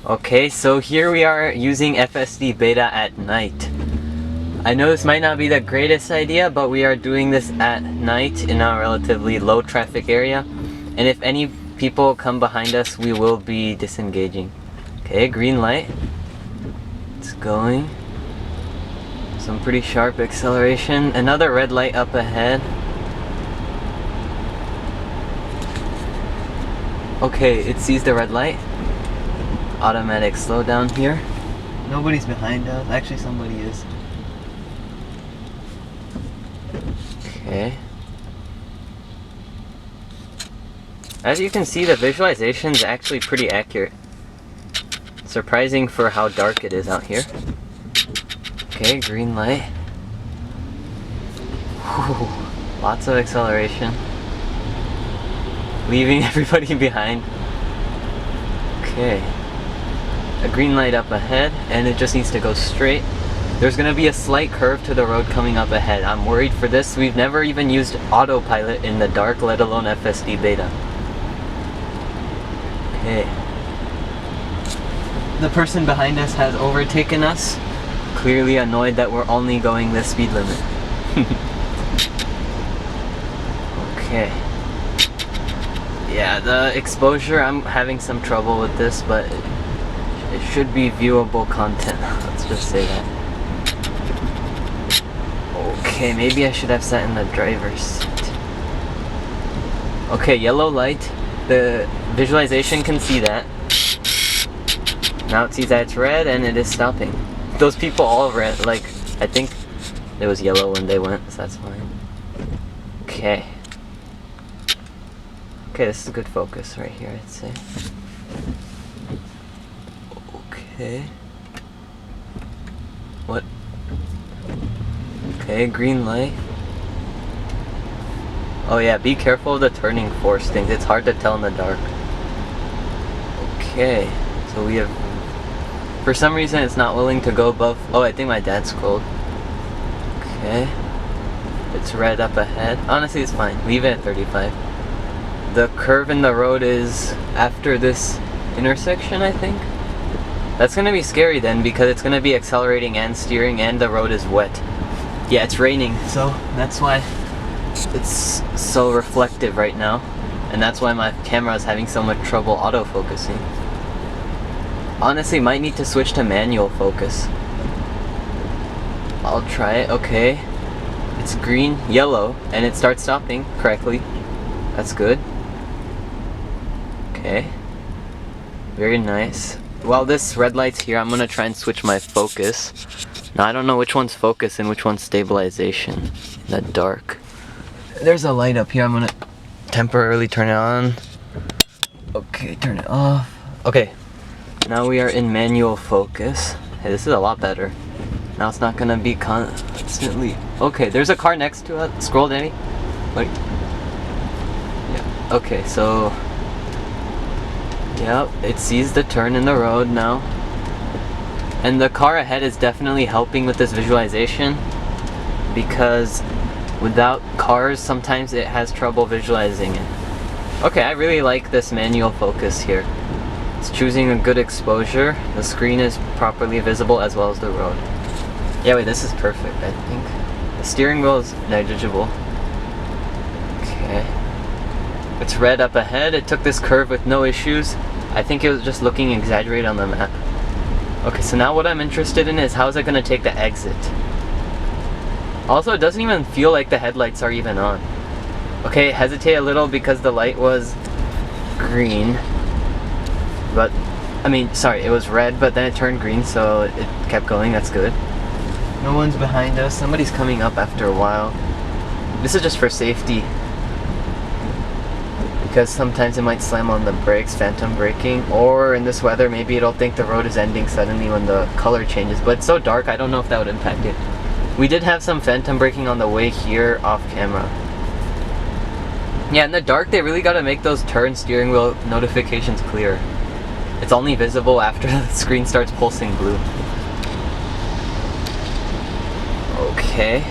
Okay, so here we are using FSD beta at night. I know this might not be the greatest idea, but we are doing this at night in a relatively low traffic area. And if any people come behind us, we will be disengaging. Okay, green light. It's going. Some pretty sharp acceleration. Another red light up ahead. Okay, it sees the red light. Automatic slowdown here. Nobody's behind us. Actually, somebody is. Okay. As you can see, the visualization is actually pretty accurate. Surprising for how dark it is out here. Okay, green light. Whew, lots of acceleration. Leaving everybody behind. Okay. A green light up ahead, and it just needs to go straight. There's gonna be a slight curve to the road coming up ahead. I'm worried for this. We've never even used autopilot in the dark, let alone FSD beta. Okay. The person behind us has overtaken us, clearly annoyed that we're only going the speed limit. Okay. Yeah, the exposure, I'm having some trouble with this, but it should be viewable content. Let's just say that. Okay, maybe I should have sat in the driver's seat. Okay, yellow light. The visualization can see that. Now it sees that it's red and it is stopping. Those people all red, like, I think it was yellow when they went, so that's fine. Okay. Okay, this is a good focus right here, I'd say. Okay. What? Okay, green light. Oh yeah, be careful of the turning force things. It's hard to tell in the dark. Okay, so we have... For some reason it's not willing to go above... Oh, I think my dad scrolled. Okay. It's red up ahead. Honestly, it's fine. Leave it at 35. The curve in the road is after this intersection, I think. That's gonna be scary then, because it's gonna be accelerating and steering and the road is wet. Yeah, it's raining, so that's why it's so reflective right now. And that's why my camera is having so much trouble autofocusing. Honestly, might need to switch to manual focus. I'll try it. Okay. It's green, yellow, and it starts stopping correctly. That's good. Okay. Very nice. While this red light's here, I'm gonna try and switch my focus. Now, I don't know which one's focus and which one's stabilization in the dark. There's a light up here. I'm gonna temporarily turn it on. Okay, turn it off. Okay. Now we are in manual focus. Hey, this is a lot better. Now it's not gonna be constantly... Okay, there's a car next to it. Scroll, Danny. Wait. Yeah. Okay, so... Yep, it sees the turn in the road now. And the car ahead is definitely helping with this visualization, because without cars, sometimes it has trouble visualizing it. Okay, I really like this manual focus here. It's choosing a good exposure. The screen is properly visible as well as the road. Yeah, wait, this is perfect, I think. The steering wheel is negligible. Okay. It's red up ahead. It took this curve with no issues. I think it was just looking exaggerated on the map. Okay, so now what I'm interested in is how is it going to take the exit. Also, it doesn't even feel like the headlights are even on. Okay, hesitate a little because the light was green. But, I mean, sorry, it was red, but then it turned green, so it kept going. That's good. No one's behind us. Somebody's coming up after a while. This is just for safety, because sometimes it might slam on the brakes, phantom braking, or in this weather maybe it'll think the road is ending suddenly when the color changes, but it's so dark I don't know if that would impact it. We did have some phantom braking on the way here off camera. Yeah, in the dark they really gotta make those turn steering wheel notifications clear. It's only visible after the screen starts pulsing blue. Okay.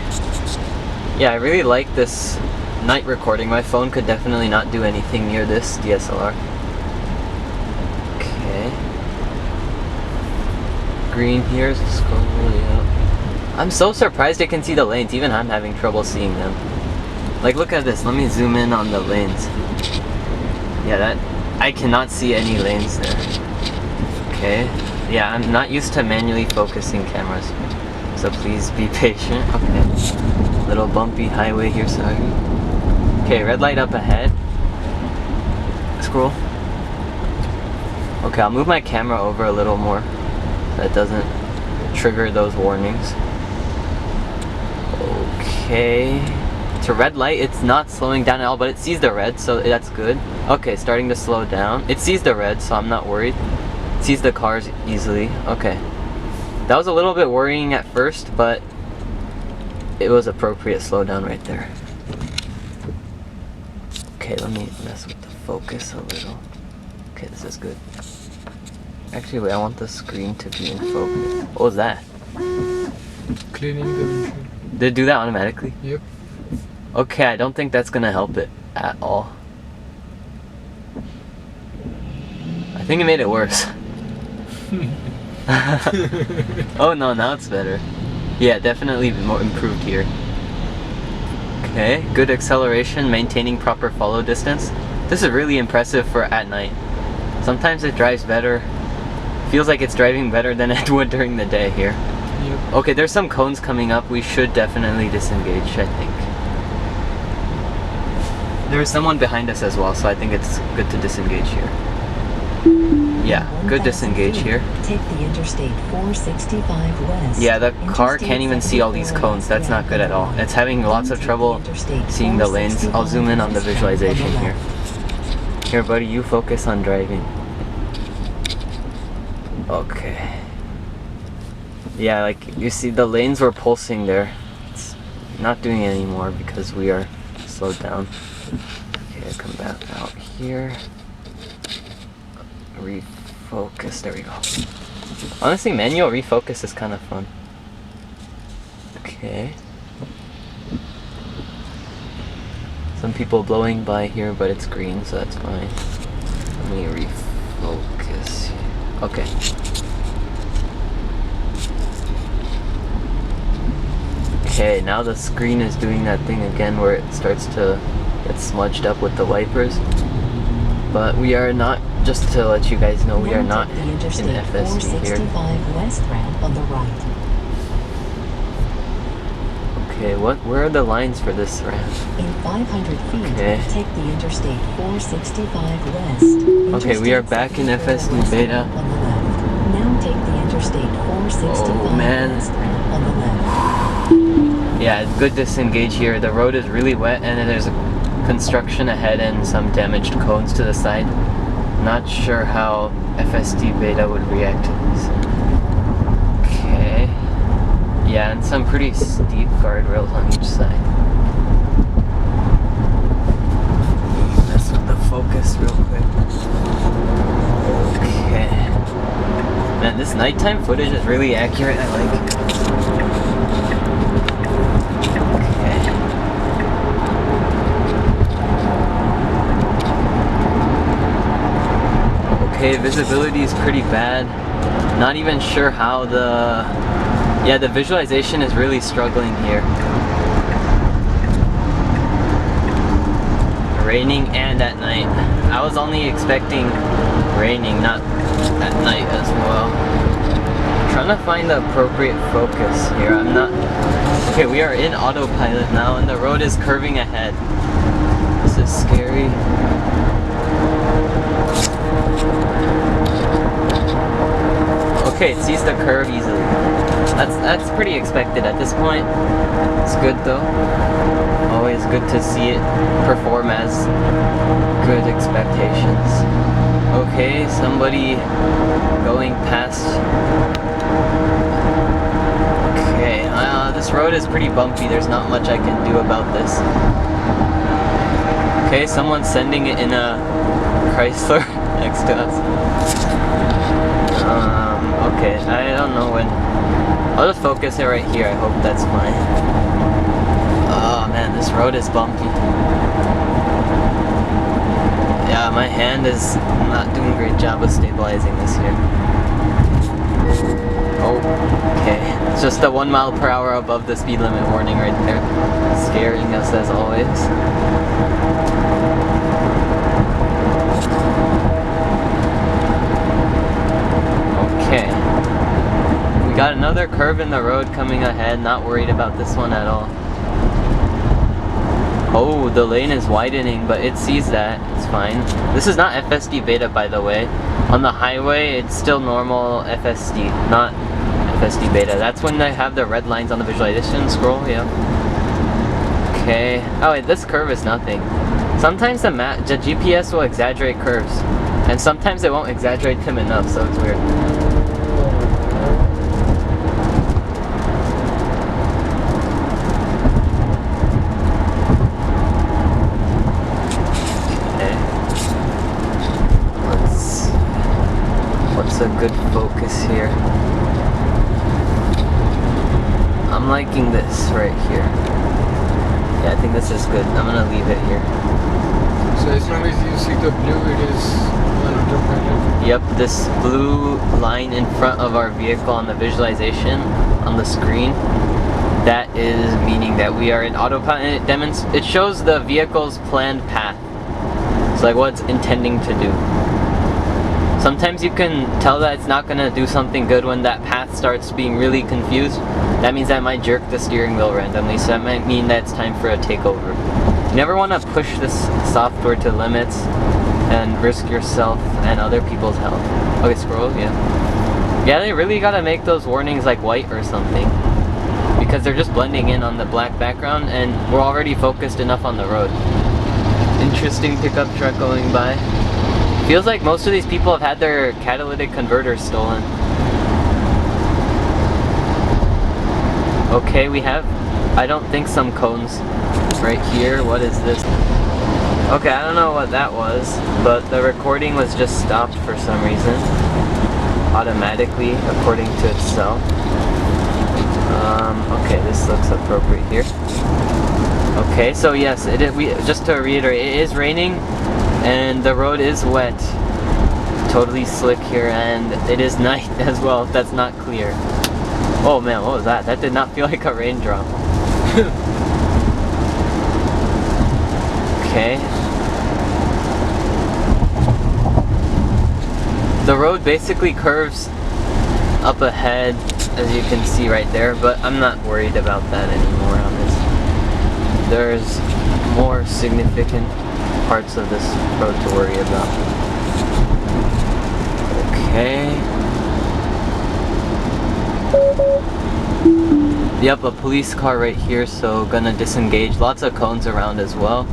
Yeah, I really like this night recording. My phone could definitely not do anything near this DSLR. Okay. green here. Scrolling up. I'm so surprised I can see the lanes. Even I'm having trouble seeing them. Like, look at this. Let me zoom in on the lanes. Yeah, that I cannot see any lanes there. Okay. Yeah, I'm not used to manually focusing cameras, so please be patient. Okay. Little bumpy highway here, sorry. Okay, red light up ahead. Scroll. Okay, I'll move my camera over a little more so it doesn't trigger those warnings. Okay. It's a red light. It's not slowing down at all, but it sees the red, so that's good. Okay, starting to slow down. It sees the red, so I'm not worried. It sees the cars easily. Okay. That was a little bit worrying at first, but it was appropriate slowdown right there. Okay, let me mess with the focus a little. Okay, this is good. Actually, wait, I want the screen to be in focus. What was that? Cleaning the windshield. Did it do that automatically? Yep. Okay, I don't think that's gonna help it at all. I think it made it worse. Oh no, now it's better. Yeah, definitely more improved here. Okay, good acceleration, maintaining proper follow distance. This is really impressive for at night. Sometimes it drives better. Feels like it's driving better than it would during the day here. Yep. Okay, there's some cones coming up. We should definitely disengage, I think. There's someone behind us as well, so I think it's good to disengage here. Yeah, good disengage here. Take the Interstate 465 west. Yeah, the car can't even see all these cones. That's not good at all. It's having lots of trouble seeing the lanes. I'll zoom in on the visualization here. Here, buddy, you focus on driving. Okay. Yeah, like you see the lanes were pulsing there. It's not doing it anymore because we are slowed down. Okay, come back out here. Refocus, there we go. Honestly, manual refocus is kind of fun. Okay. Some people blowing by here, but it's green, so that's fine. Let me refocus. Okay. Okay, now the screen is doing that thing again where it starts to get smudged up with the wipers. But we are not, just to let you guys know, we are not in FSD here. West ramp on the right. Okay, where are the lines for this ramp? In 500 feet, Okay. take the Interstate 465 west. Okay, we are back in FSD beta. On the left. Now take the Interstate 465 Oh, man. west ramp on the left. Yeah, it's good disengage here. The road is really wet and there's construction ahead and some damaged cones to the side. Not sure how FSD beta would react to this. Okay. Yeah, and some pretty steep guardrails on each side. Mess with the focus real quick. Okay. Man, this nighttime footage is really accurate. I like it. Okay, visibility is pretty bad. Not even sure how the visualization is really struggling here. Raining and at night. I was only expecting raining, not at night as well. I'm trying to find the appropriate focus here. I'm not... Okay, we are in autopilot now and the road is curving ahead. This is scary. Okay, it sees the curve easily. That's pretty expected at this point. It's good though. Always good to see it perform as good expectations. Okay, somebody going past. Okay, this road is pretty bumpy. There's not much I can do about this. Okay, someone's sending it in a Chrysler next to us. Okay, I don't know when. I'll just focus it right here. I hope that's fine. Oh man, this road is bumpy. Yeah, my hand is not doing a great job of stabilizing this here. Oh, okay. It's just a 1 mile per hour above the speed limit warning right there. Scaring us as always. Okay. We got another curve in the road coming ahead. Not worried about this one at all. Oh, the lane is widening, but it sees that. It's fine. This is not FSD beta, by the way. On the highway, it's still normal FSD, not FSD beta. That's when they have the red lines on the visualization scroll, yeah. Okay. Oh wait, this curve is nothing. Sometimes the GPS will exaggerate curves, and sometimes it won't exaggerate them enough, so it's weird. A good focus here. I'm liking this right here. Yeah, I think this is good. I'm gonna leave it here. So as long as you see the blue, it is on autopilot? Yep, this blue line in front of our vehicle on the visualization on the screen, that is meaning that we are in autopilot. It shows the vehicle's planned path. It's like what it's intending to do. Sometimes you can tell that it's not going to do something good when that path starts being really confused. That means that might jerk the steering wheel randomly, so that might mean that it's time for a takeover. You never want to push this software to limits and risk yourself and other people's health. Okay, scroll, yeah. Yeah, they really got to make those warnings like white or something, because they're just blending in on the black background and we're already focused enough on the road. Interesting pickup truck going by. Feels like most of these people have had their catalytic converters stolen. Okay, we have, I don't think, some cones right here. What is this? Okay, I don't know what that was, but the recording was just stopped for some reason. Automatically, according to itself. Okay, this looks appropriate here. Okay, so yes, just to reiterate, it is raining. And the road is wet, totally slick here, and it is night as well, if that's not clear. Oh man, what was that? That did not feel like a raindrop. Okay. The road basically curves up ahead, as you can see right there, but I'm not worried about that anymore on this. There's more significant parts of this road to worry about. Okay. Yep, a police car right here, so gonna disengage. Lots of cones around as well.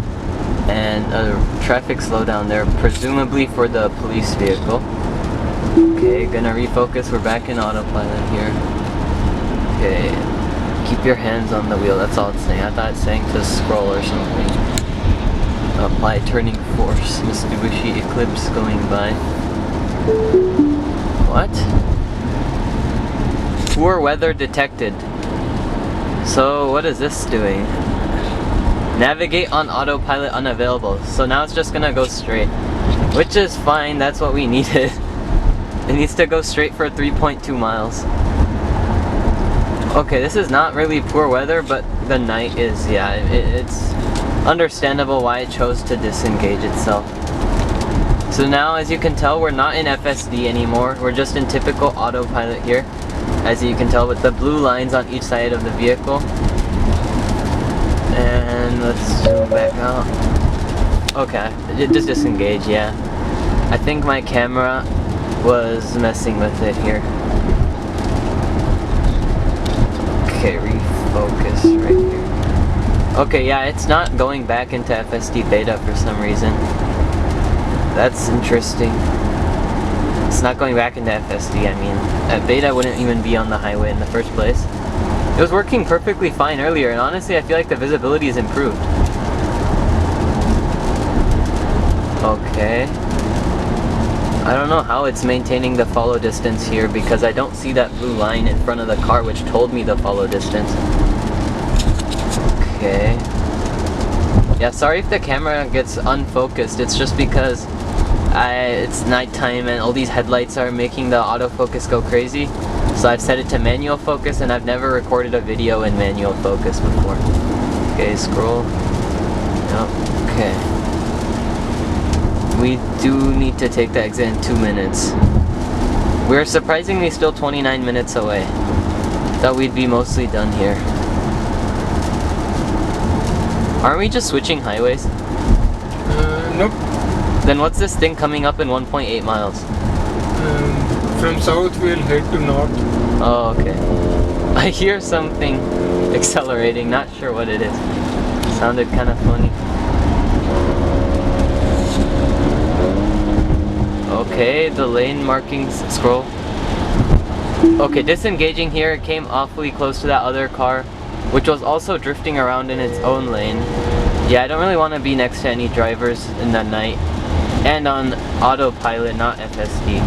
And a traffic slowdown there, presumably for the police vehicle. Okay, gonna refocus. We're back in autopilot here. Okay. Keep your hands on the wheel, that's all it's saying. I thought it's saying to scroll or something. Apply turning force. Mitsubishi Eclipse going by. What? Poor weather detected. So what is this doing? Navigate on autopilot unavailable. So now it's just gonna go straight. Which is fine, that's what we needed. It needs to go straight for 3.2 miles. Okay, this is not really poor weather, but the night is, yeah, it's understandable why it chose to disengage itself. So now, as you can tell, we're not in FSD anymore. We're just in typical autopilot here, as you can tell with the blue lines on each side of the vehicle. And let's zoom back out. Okay, it just disengaged, yeah. I think my camera was messing with it here. Okay, refocus right here. Okay, yeah, it's not going back into FSD beta for some reason. That's interesting. It's not going back into FSD, I mean. Beta wouldn't even be on the highway in the first place. It was working perfectly fine earlier, and honestly, I feel like the visibility has improved. Okay. I don't know how it's maintaining the follow distance here, because I don't see that blue line in front of the car which told me the follow distance. Okay. Yeah, sorry if the camera gets unfocused. It's just because It's nighttime and all these headlights are making the autofocus go crazy. So I've set it to manual focus, and I've never recorded a video in manual focus before. Okay, scroll. Yep, okay. We do need to take the exit in 2 minutes. We're surprisingly still 29 minutes away. Thought we'd be mostly done here. Aren't we just switching highways? Nope. Then what's this thing coming up in 1.8 miles? From south we'll head to north. Oh, okay. I hear something accelerating, not sure what it is. Sounded kind of funny. Okay, the lane markings, scroll. Okay, disengaging here, it came awfully close to that other car, which was also drifting around in its own lane. Yeah, I don't really want to be next to any drivers in the night. And on autopilot, not FSD.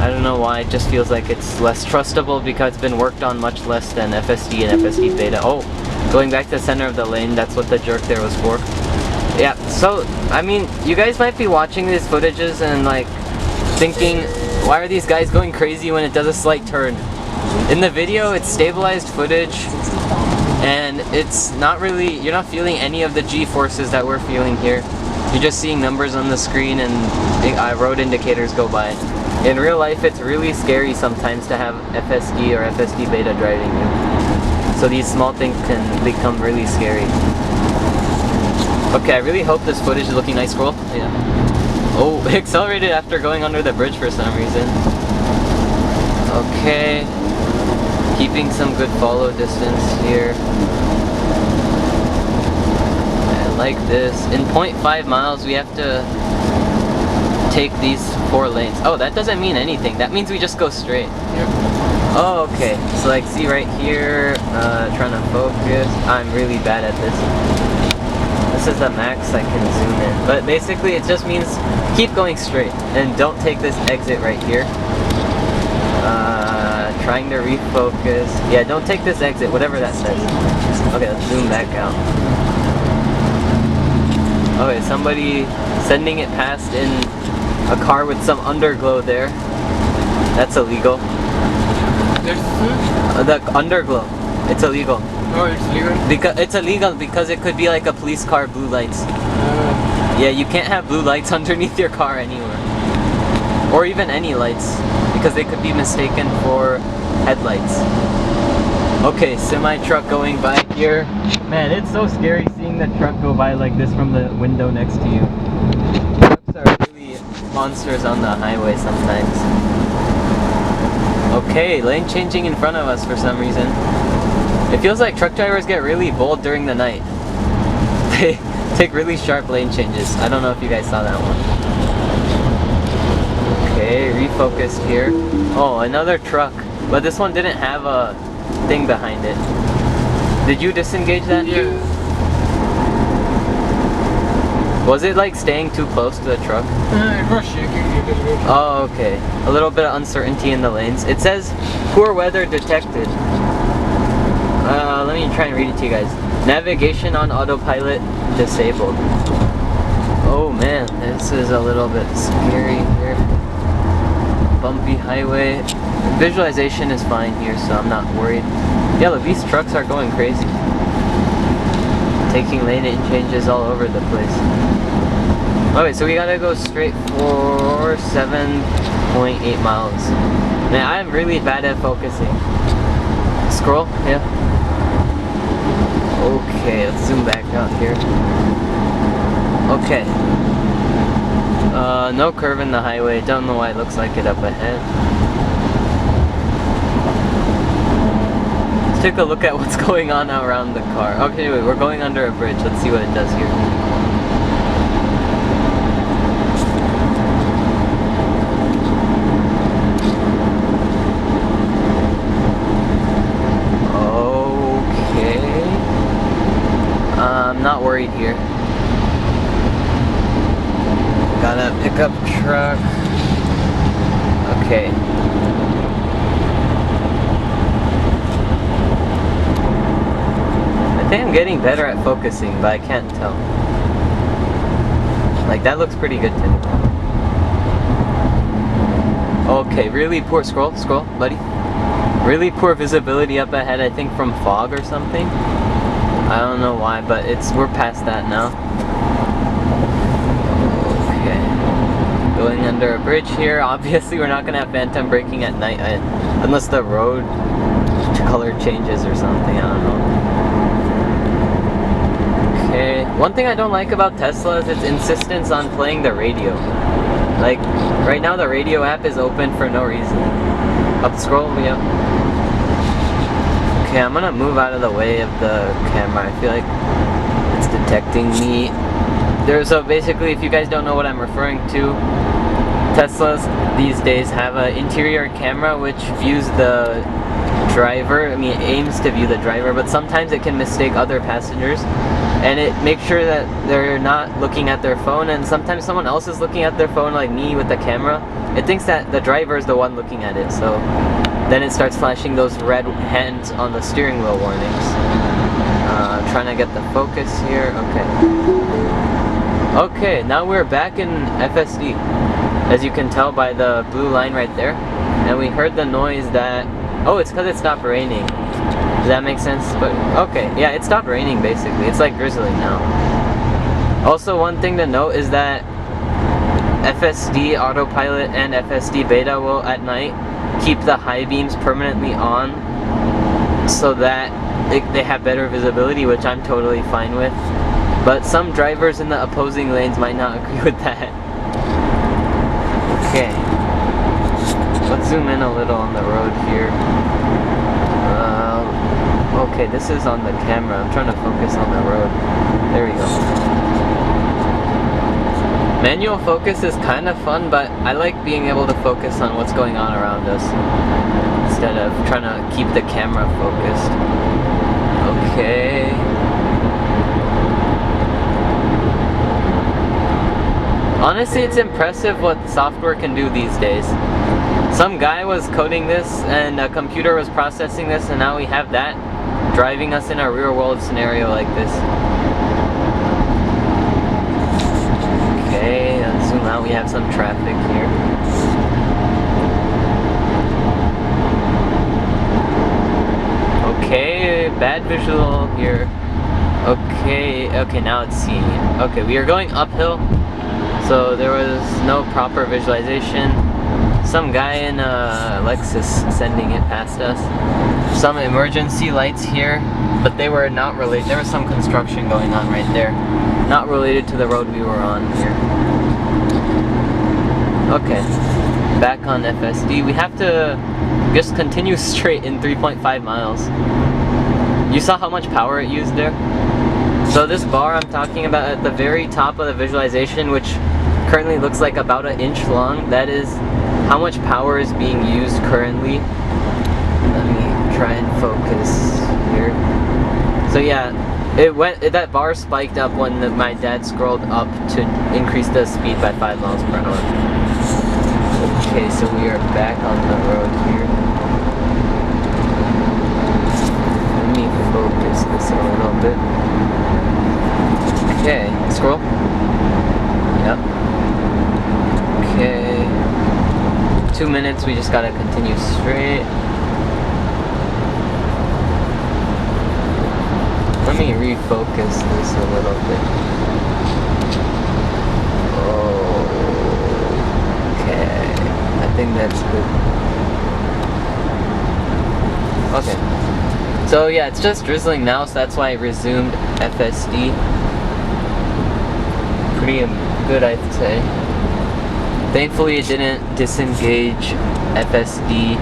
I don't know why, it just feels like it's less trustable because it's been worked on much less than FSD and FSD beta. Oh, going back to the center of the lane, that's what the jerk there was for. Yeah, so, I mean, you guys might be watching these footages and like thinking, why are these guys going crazy when it does a slight turn? In the video, it's stabilized footage and it's not really, you're not feeling any of the G-forces that we're feeling here. You're just seeing numbers on the screen and road indicators go by. In real life, it's really scary sometimes to have FSD or FSD beta driving you. So these small things can become really scary. Okay, I really hope this footage is looking nice. Scroll. Yeah. Oh, it accelerated after going under the bridge for some reason. Okay. Keeping some good follow distance here. I like this. In 0.5 miles, we have to take these 4 lanes. Oh, that doesn't mean anything. That means we just go straight. Yep. Oh, okay. So like, see right here, trying to focus. I'm really bad at this. This is the max I can zoom in. But basically, it just means keep going straight and don't take this exit right here. Trying to refocus. Yeah, don't take this exit, whatever that says. Okay, let's zoom back out. Okay, somebody sending it past in a car with some underglow there. That's illegal. The underglow. It's illegal. Oh, it's legal? Because it's illegal because it could be like a police car blue lights. Yeah, you can't have blue lights underneath your car anywhere. Or even any lights, because they could be mistaken for headlights. Okay, semi-truck going by here. Man, it's so scary seeing the truck go by like this from the window next to you. Trucks are really monsters on the highway sometimes. Okay, lane changing in front of us for some reason. It feels like truck drivers get really bold during the night. They take really sharp lane changes. I don't know if you guys saw that one. Okay, refocused here. Oh, another truck. But this one didn't have a thing behind it. Did you disengage that? Yeah. Was it like staying too close to the truck? It was shaking a little bit. Oh, okay. A little bit of uncertainty in the lanes. It says poor weather detected. Let me try and read it to you guys. Navigation on autopilot disabled. Oh man, this is a little bit scary here. Bumpy highway. Visualization is fine here, so I'm not worried. Yeah, look, these trucks are going crazy. Taking lane changes all over the place. Okay, so we gotta go straight for 7.8 miles. Man, I'm really bad at focusing. Scroll, yeah. Okay, let's zoom back out here. Okay. No curve in the highway. Don't know why it looks like it up ahead. Let's take a look at what's going on around the car. Okay, wait, we're going under a bridge. Let's see what it does here. Okay. I'm not worried here. Got a pickup truck. Okay. I think I'm getting better at focusing, but I can't tell. Like, that looks pretty good to me. Okay, really poor, scroll, buddy. Really poor visibility up ahead, I think from fog or something. I don't know why, but we're past that now. Okay. Going under a bridge here. Obviously we're not gonna have phantom braking at night unless the road color changes or something, I don't know. Okay. One thing I don't like about Tesla is its insistence on playing the radio. Like, right now the radio app is open for no reason. Up, scroll, yeah. Okay, I'm gonna move out of the way of the camera. I feel like it's detecting me. So basically, if you guys don't know what I'm referring to, Teslas these days have an interior camera which views the driver. I mean, it aims to view the driver, but sometimes it can mistake other passengers. And it makes sure that they're not looking at their phone, and sometimes someone else is looking at their phone, like me with the camera. It thinks that the driver is the one looking at it, so then it starts flashing those red hands on the steering wheel warnings. Trying to get the focus here, okay. Okay, now we're back in FSD, as you can tell by the blue line right there. And we heard the noise that, oh, it's because it stopped raining. Does that make sense? But okay, yeah, it stopped raining basically. It's like drizzling now. Also, one thing to note is that FSD autopilot and FSD beta will at night keep the high beams permanently on so that they have better visibility, which I'm totally fine with. But some drivers in the opposing lanes might not agree with that. Okay. Let's zoom in a little on the road here. Okay, this is on the camera. I'm trying to focus on the road. There we go. Manual focus is kind of fun, but I like being able to focus on what's going on around us instead of trying to keep the camera focused. Okay. Honestly, it's impressive what software can do these days. Some guy was coding this and a computer was processing this, and now we have that driving us in a real world scenario like this. Okay, let's zoom out. We have some traffic here. Okay, bad visual here. Okay, now it's seeing it. Okay, we are going uphill, so there was no proper visualization. Some guy in a Lexus sending it past us. Some emergency lights here, but they were not related. There was some construction going on right there, not related to the road we were on here. Okay, back on FSD. We have to just continue straight in 3.5 miles. You saw how much power it used there? So this bar I'm talking about at the very top of the visualization, which currently looks like about an inch long, that is how much power is being used currently. Let me try and focus here. So yeah, that bar spiked up when my dad scrolled up to increase the speed by 5 miles per hour. Okay, so we are back on the road here. Let me focus this a little bit. Okay, scroll. Yep. Okay. 2 minutes, we just gotta continue straight. Let me refocus this a little bit. Okay, I think that's good. Okay, so yeah, it's just drizzling now, so that's why I resumed FSD. Pretty good, I'd say. Thankfully, it didn't disengage FSD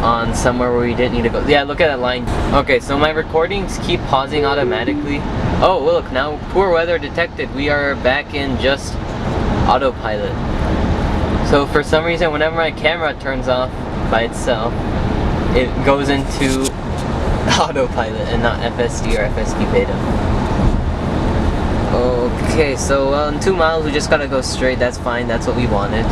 on somewhere where we didn't need to go. Yeah, look at that line. Okay, so my recordings keep pausing automatically. Oh, look, now poor weather detected. We are back in just autopilot. So for some reason, whenever my camera turns off by itself, it goes into autopilot and not FSD or FSD beta. Okay, so in 2 miles we just gotta go straight. That's fine, that's what we wanted.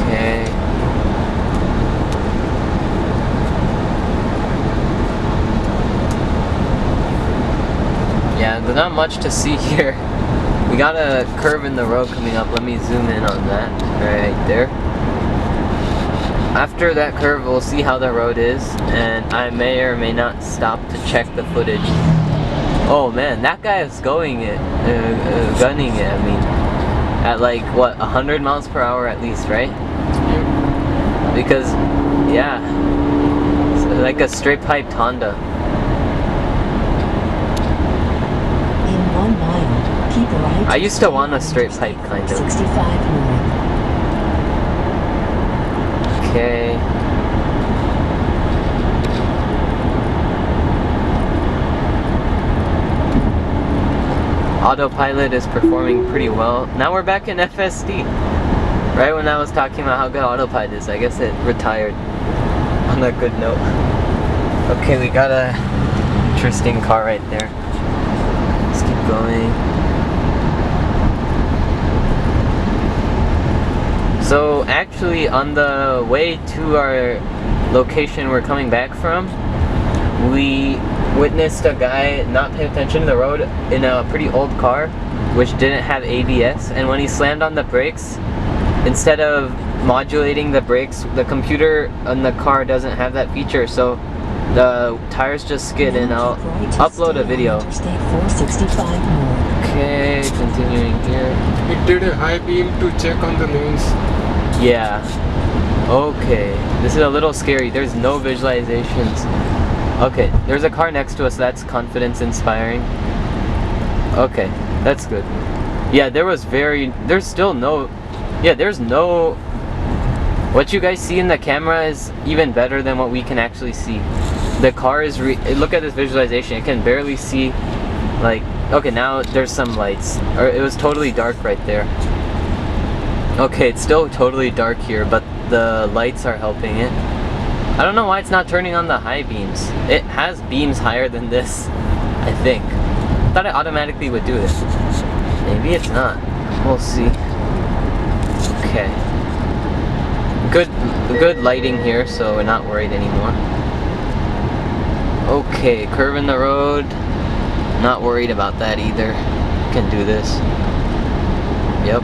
Okay. Yeah, there's not much to see here. We got a curve in the road coming up. Let me zoom in on that right there. After that curve, we'll see how the road is, and I may or may not stop to check the footage. Oh man, that guy is gunning it, I mean, at like, what, 100 miles per hour at least, right? Yep. Because, yeah, it's like a straight piped Honda. In 1 mile, keep right. I used to want a straight pipe, kind of. 65 north. Okay. Autopilot is performing pretty well. Now we're back in FSD. Right when I was talking about how good autopilot is, I guess it retired on a good note. Okay, we got a interesting car right there. Let's keep going. So actually, on the way to our location we're coming back from, we witnessed a guy not paying attention to the road in a pretty old car which didn't have ABS, and when he slammed on the brakes, instead of modulating the brakes, the computer on the car doesn't have that feature, so the tires just skid, and I'll upload a video. Okay, continuing here. It did a high beam to check on the lanes. Yeah. Okay. This is a little scary. There's no visualizations. Okay. There's a car next to us. That's confidence inspiring. Okay. That's good. Yeah, there's still no... Yeah, there's no... What you guys see in the camera is even better than what we can actually see. The car is... Look at this visualization. It can barely see, like... Okay, now there's some lights. Or it was totally dark right there. Okay, it's still totally dark here, but the lights are helping it. I don't know why it's not turning on the high beams. It has beams higher than this, I think. I thought it automatically would do it. Maybe it's not. We'll see. Okay. Good lighting here, so we're not worried anymore. Okay, curve in the road. Not worried about that either. Can do this. Yep.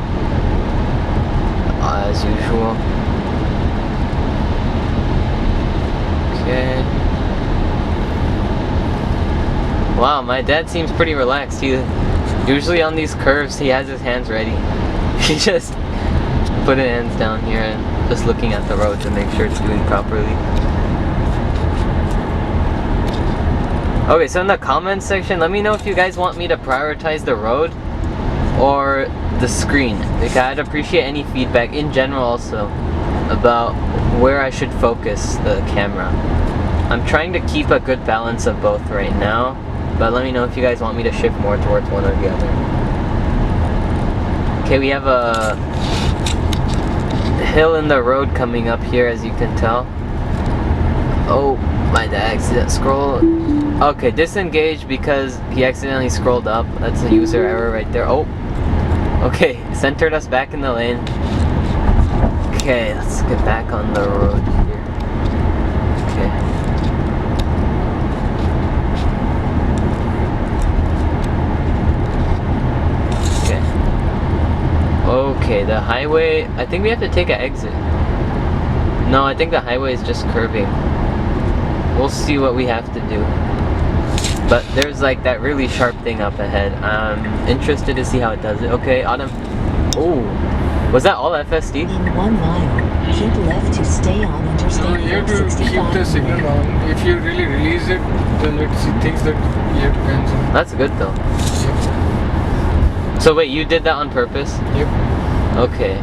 As usual. Okay. Wow, my dad seems pretty relaxed. Usually on these curves, he has his hands ready. He just put his hands down here and just looking at the road to make sure it's doing properly. Okay, so in the comments section, let me know if you guys want me to prioritize the road or the screen. Like, I'd appreciate any feedback in general also about where I should focus the camera. I'm trying to keep a good balance of both right now, but let me know if you guys want me to shift more towards one or the other. Okay, we have a hill in the road coming up here, as you can tell. Oh, my dad accident scroll. Okay, disengage because he accidentally scrolled up. That's a user error right there. Oh, okay, centered us back in the lane. Okay, let's get back on the road here. Okay. Okay. Okay, the highway, I think we have to take an exit. No, I think the highway is just curving. We'll see what we have to do. But there's like that really sharp thing up ahead. I'm interested to see how it does it. Okay, Autumn. Oh, was that all FSD? In 1 mile, keep left to stay on Interstate You have to keep 465. the signal on. If you really release it, then it thinks that you have to cancel. That's good though. Yep. So wait, you did that on purpose? Yep. Okay.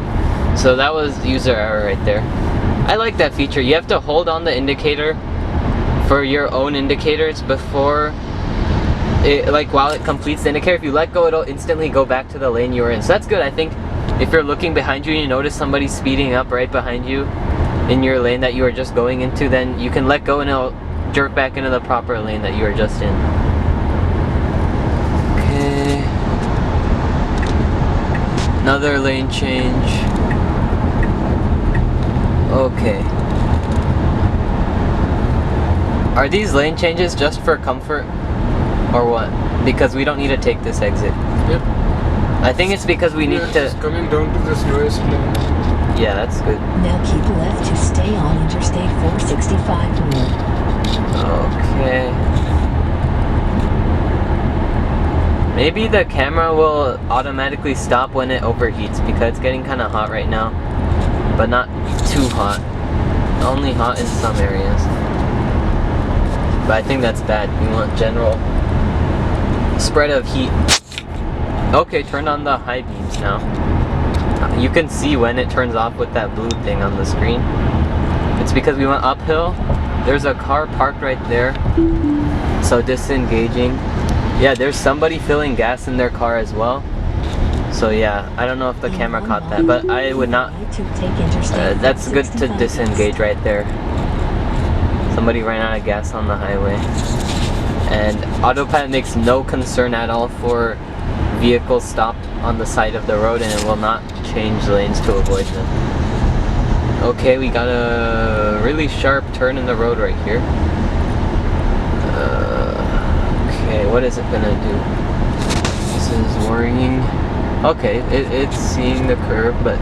So that was user error right there. I like that feature. You have to hold on the indicator for your own indicators before it, like while it completes the indicator. If you let go, it'll instantly go back to the lane you were in. So that's good. I think if you're looking behind you and you notice somebody speeding up right behind you in your lane that you were just going into, then you can let go and it'll jerk back into the proper lane that you were just in. Okay. Another lane change. Okay. Are these lane changes just for comfort or what? Because we don't need to take this exit. Yep. I think it's because we need It's to. coming down to this lowest lane. Yeah, that's good. Now keep left to stay on Interstate 465 road. Okay. Maybe the camera will automatically stop when it overheats because it's getting kind of hot right now, but not too hot. Only hot in some areas. But I think that's bad. We want general spread of heat. Okay, turn on the high beams now. You can see when it turns off with that blue thing on the screen. It's because we went uphill. There's a car parked right there. So disengaging. Yeah, there's somebody filling gas in their car as well. So yeah, I don't know if the camera caught that, but I would not. That's good to disengage right there. Somebody ran out of gas on the highway. And autopilot makes no concern at all for vehicles stopped on the side of the road, and it will not change lanes to avoid them. Okay, we got a really sharp turn in the road right here. Okay, what is it gonna do? This is worrying. Okay, it's seeing the curve, but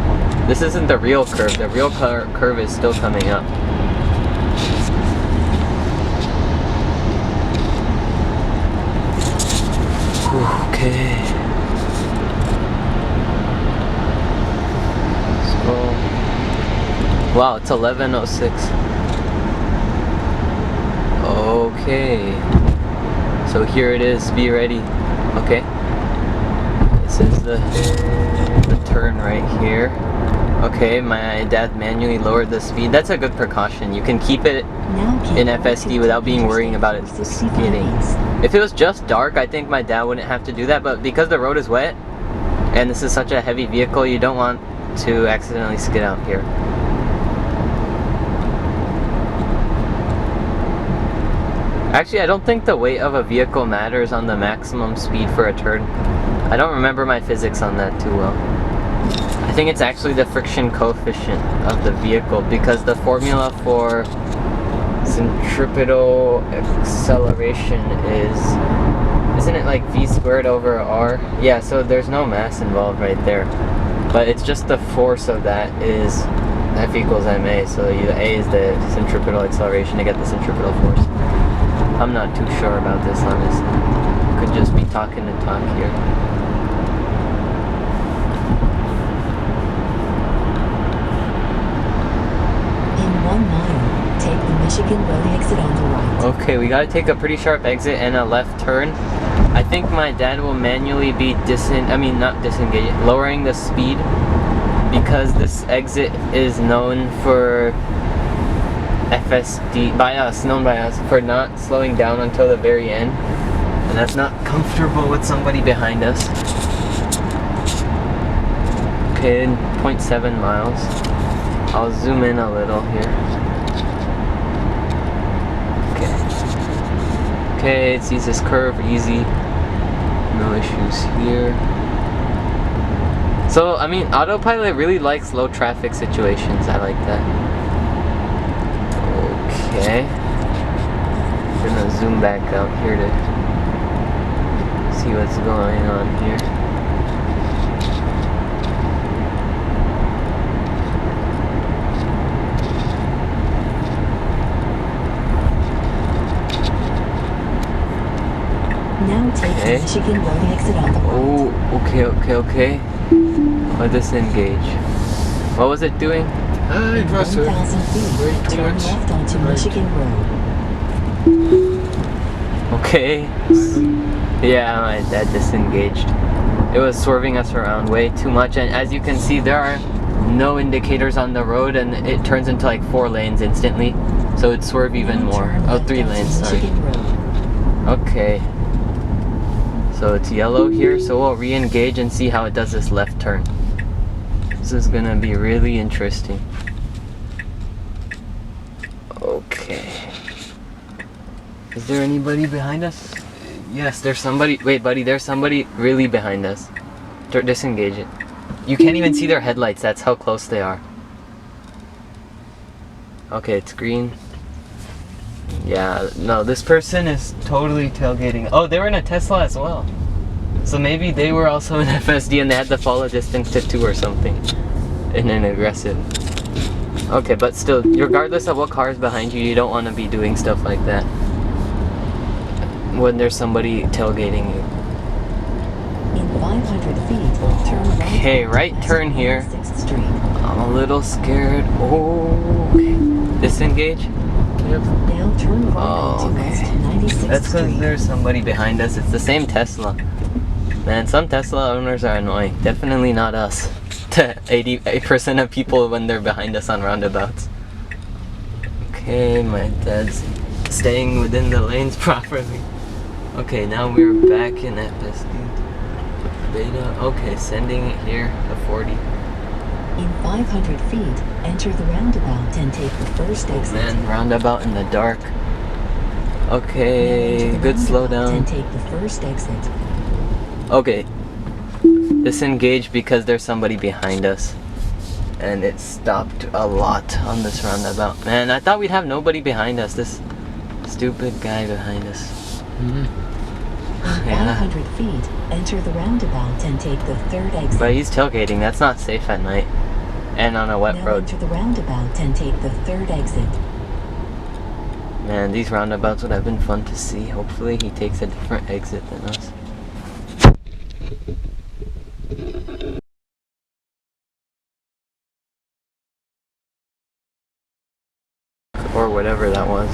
this isn't the real curve. The real curve is still coming up. Okay. Let's go. Wow, it's 11:06. Okay. So here it is. Be ready. Okay. This is the turn right here. Okay, my dad manually lowered the speed. That's a good precaution. You can keep it in FSD without being worrying about it skidding. If it was just dark, I think my dad wouldn't have to do that, but because the road is wet and this is such a heavy vehicle, you don't want to accidentally skid out here. Actually, I don't think the weight of a vehicle matters on the maximum speed for a turn. I don't remember my physics on that too well. I think it's actually the friction coefficient of the vehicle, because the formula for centripetal acceleration isn't it like v squared over r? Yeah, so there's no mass involved right there, but it's just the force of that is F equals ma, so the a is the centripetal acceleration to get the centripetal force. I'm not too sure about this, honestly. Could just be talking to talk here. In 1 mile, take the Michigan Road exit on the right. Okay, we gotta take a pretty sharp exit and a left turn. I think my dad will manually be lowering the speed, because this exit is known for FSD, known by us for not slowing down until the very end. And that's not comfortable with somebody behind us. Okay, 0.7 miles. I'll zoom in a little here. Okay, it sees this curve easy. No issues here. So, I mean, autopilot really likes low traffic situations. I like that. Okay. I'm gonna zoom back out here to see what's going on here. Now take the Michigan Road exit on the right. Oh, okay. I'll disengage. What was it doing? It was 1,000 feet, way too turn much. left onto Right. Michigan Road. Okay. Yeah, my dad disengaged. It was swerving us around way too much, and as you can see, there are no indicators on the road, and it turns into like 4 lanes instantly. So it'd swerve even more. Oh, 3 lanes, sorry. Okay. So it's yellow here, so we'll re-engage and see how it does this left turn. This is gonna be really interesting. Okay. Is there anybody behind us? Yes, there's somebody. Wait, buddy, there's somebody really behind us. Disengage it. You can't even see their headlights, that's how close they are. Okay, it's green. Yeah, no, this person is totally tailgating. Oh, they were in a Tesla as well. So maybe they were also in FSD and they had to follow distance 2 or something. In an aggressive. Okay, but still, regardless of what car is behind you, you don't want to be doing stuff like that when there's somebody tailgating you. In 500 feet, turn right. Okay, right turn here. 6th Street. I'm a little scared. Oh, okay. Disengage. Yep. Now turn right Oh, onto West 96th That's because Street. there's somebody behind us. It's the same Tesla. Man, some Tesla owners are annoying. Definitely not us. 80% of people when they're behind us on roundabouts. Okay, my dad's staying within the lanes properly. Okay, now we're back in FSD. Beta. Okay, sending it here to 40. In 500 feet, enter the roundabout and take the first exit. Man, roundabout in the dark. Now Okay, enter the good roundabout slowdown. and take the first exit. Okay. Disengage because there's somebody behind us. And it stopped a lot on this roundabout. Man, I thought we'd have nobody behind us. This stupid guy behind us. Mhm. In Yeah. 500 feet, enter the roundabout and take the third exit. But he's tailgating. That's not safe at night. And on a wet Now road. enter the roundabout and take the third exit. Man, these roundabouts would have been fun to see. Hopefully he takes a different exit than us. Or whatever that was.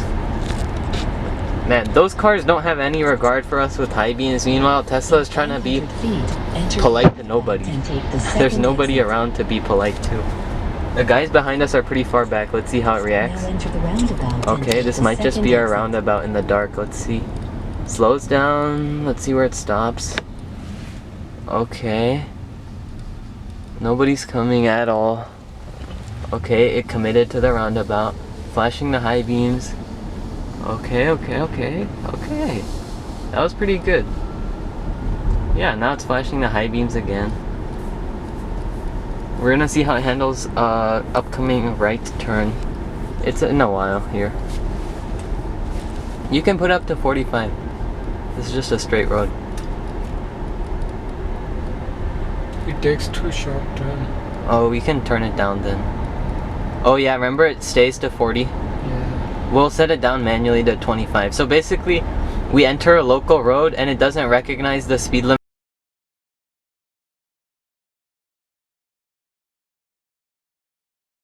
Man, those cars don't have any regard for us with high beams. Meanwhile, Tesla is trying to be 500 feet, enter polite the to nobody. roundabout and take the There's second nobody exit. around to be polite to. The guys behind us are pretty far back. Let's see how it Now reacts. enter the roundabout and Okay, take this the might just second be our exit. roundabout in the dark. Let's see. Slows down. Let's see where it stops. Okay. Nobody's coming at all. Okay, it committed to the roundabout. Flashing the high beams. Okay. That was pretty good. Yeah, now it's flashing the high beams again. We're gonna see how it handles upcoming right turn. It's in a while here. You can put up to 45. This is just a straight road. It takes too short turn. Oh, we can turn it down then. Oh yeah, remember it stays to 40? Yeah. We'll set it down manually to 25. So basically, we enter a local road and it doesn't recognize the speed limit.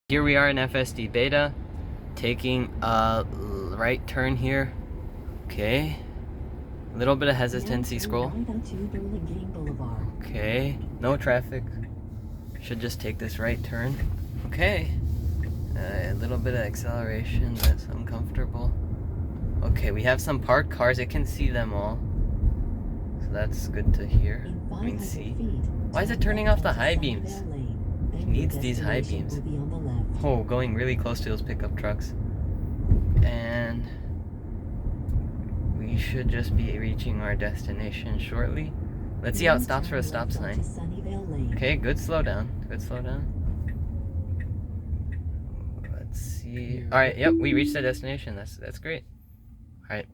Here we are in FSD beta, taking a right turn here. Okay. A little bit of hesitancy scroll. Right onto Burlingame Boulevard. Okay. No traffic. Should just take this right turn. Okay. A little bit of acceleration. That's uncomfortable. Okay, we have some parked cars. It can see them all. So that's good to hear. In I mean, 500 see. feet, Why is it turn turning left off the onto high Sunnyvale beams? Lane. It Then needs your these high destination beams. will be on the left. Oh, going really close to those pickup trucks. And we should just be reaching our destination shortly. Let's see how it Then stops for a turn stop left onto sign. Sunnyvale Lane. Okay, good slowdown. Good slowdown. Let's see. Alright, yep, we reached the destination. That's great. Alright.